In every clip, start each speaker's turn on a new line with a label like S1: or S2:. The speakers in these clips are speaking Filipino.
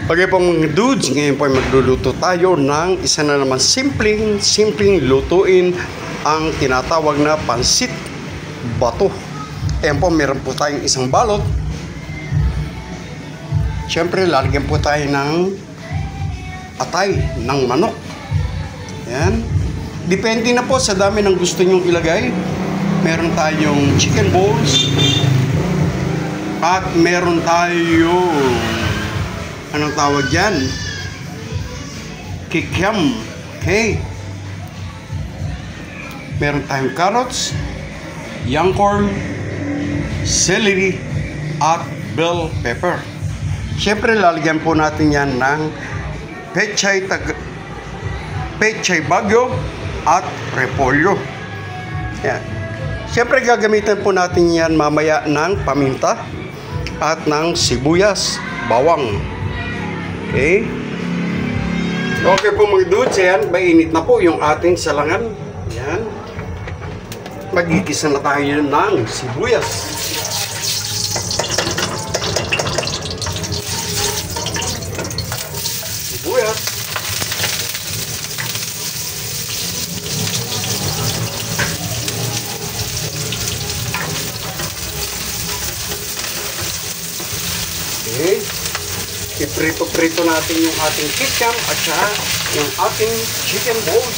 S1: Okay po mga dudes, ngayon po ay magluluto tayo ng isa na naman simpleng lutuin, ang tinatawag na pansit bato. Ayan po, meron po tayong isang balot. Siyempre, lalagyan po tayo ng atay ng manok. Ayan. Depende na po sa dami ng gusto nyong ilagay. Meron tayong chicken balls at meron tayong anong tawag dyan? Kikiam. Okay. Meron tayong carrots, young corn, celery, at bell pepper. Siyempre, lalagyan po natin yan ng pechay bagyo at repolyo. Yan. Siyempre, gagamitin po natin yan mamaya ng paminta at ng sibuyas, bawang. Okay. Okay po mga dudes, yan, mainit na po yung ating salangan. Yan. Magigisa na tayo ng sibuyas. Sibuyas. Okay. Iprito-prito natin yung ating kikiam at saka yung ating chicken balls.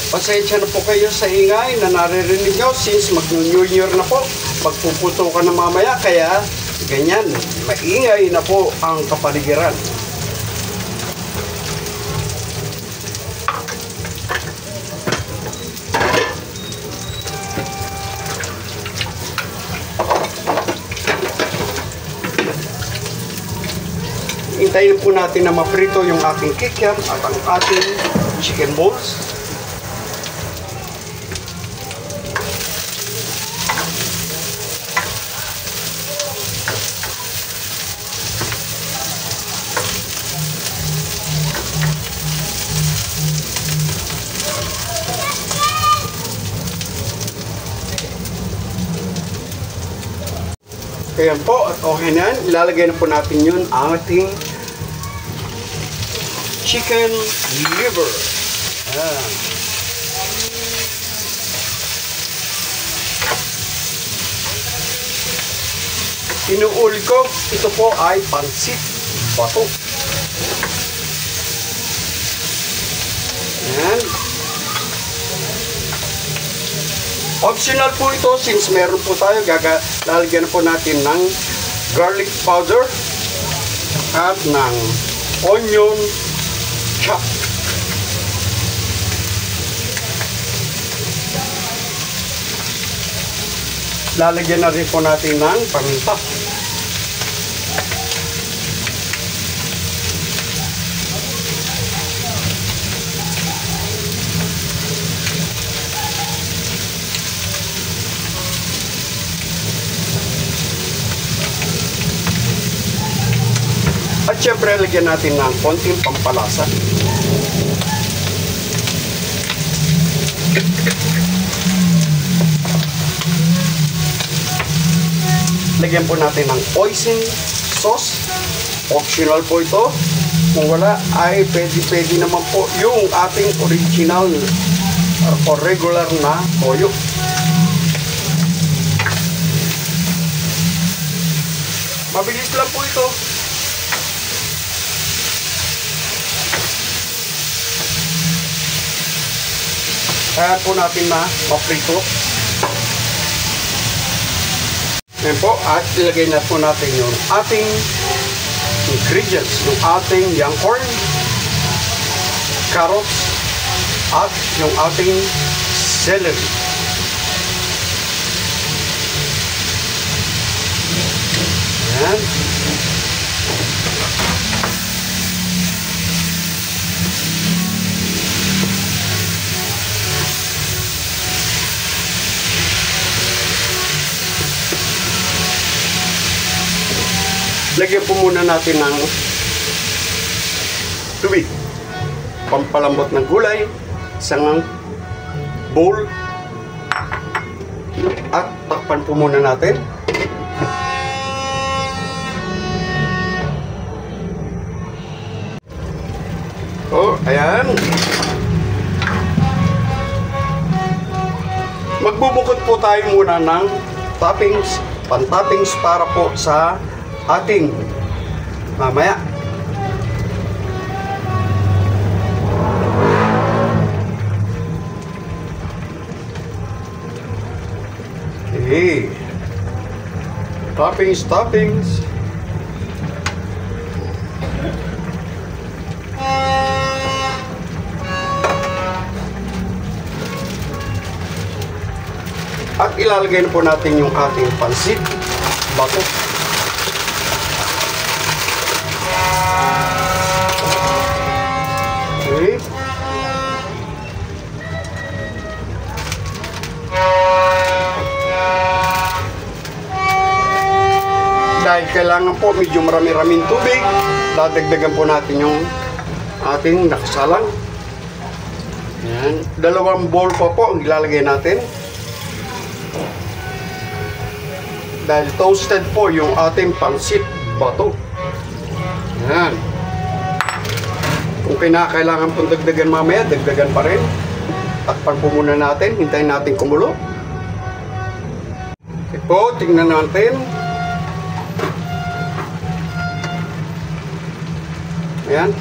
S1: Pasensya na po kayo sa ingay na naririnig nyo since mag-New Year na po. Magpuputo ka na mamaya kaya ganyan, maingay na po ang kapaligiran. Hintayin po natin na maprito yung ating kikiam at ang ating chicken balls. Ayan po, at okay na yan. Ilalagay na po natin yun ang ating chicken liver. Ayan. Inuuli ko, ito po ay pansit bato. Ayan. Optional po ito since meron po tayo. Lalagyan po natin ng garlic powder at ng onion chop. Lalagyan na rin po natin ng paminta. At syempre, lagyan natin ng konting pampalasa. Lagyan po natin ng hoisin sauce. Optional po ito. Kung wala, ay pwede naman po yung ating original o regular na toyo. Mabilis lang po ito. Kaya po natin na maprito. Ayan po, at ilagay na po natin yung ating ingredients, yung ating young corn, carrots, at yung ating celery. Ayan. Lagyan po muna natin ng tubig, pampalambot ng gulay, isang bowl, at takpan po muna natin. Ayan. Magbubukod po tayo muna ng toppings, pan-toppings para po sa ating mamaya. Okay. Toppings. At ilalagay na po natin yung ating pansit bato. Okay. Dahil kailangan po medyo marami-raming tubig, dadagdagan po natin yung ating nakasalang. Ayan. 2 bowl pa po ang ilalagay natin. Dahil toasted po yung ating pansit bato. Ayan. Kung kinakailangan pong dagdagan mamaya, dagdagan pa rin. Takpan po muna natin, hintayin natin kumulo. Okay po, tingnan natin. Ayan.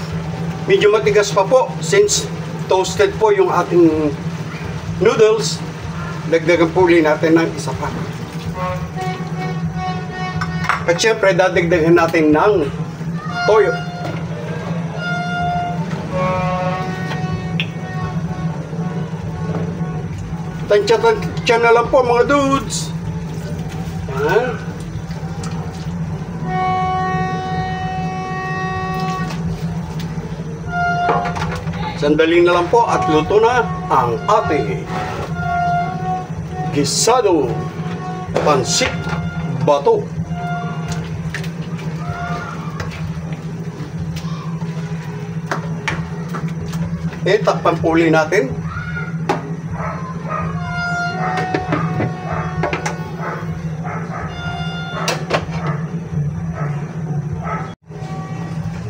S1: Medyo matigas pa po since toasted po yung ating noodles. Dagdagan po ulit natin ng isa pa. At syempre, dadagdagan natin ng toyo. Tansya na lang po mga dudes. Ayan. Sandali na lang po at luto na ang ating gisado pansit bato. Takpan po ulit natin.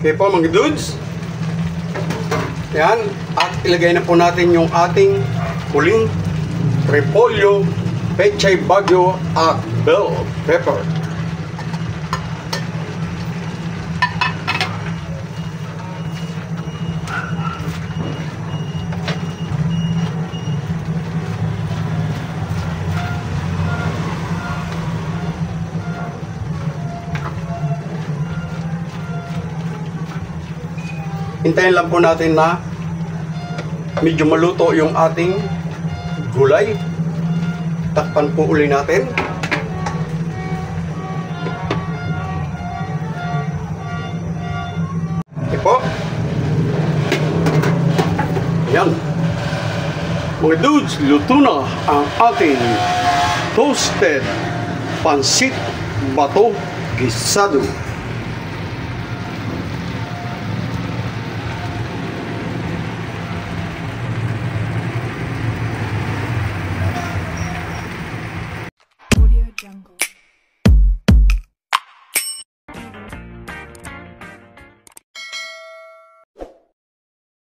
S1: Okay po mga dudes. Yan. At ilagay na po natin yung ating huling repolyo, pechay bagyo at bell pepper. Hintayin lang po natin na medyo maluto yung ating gulay. Takpan po uli natin. Okay po. Ayan. Mga dudes, luto na ang ating toasted pansit bato gisado.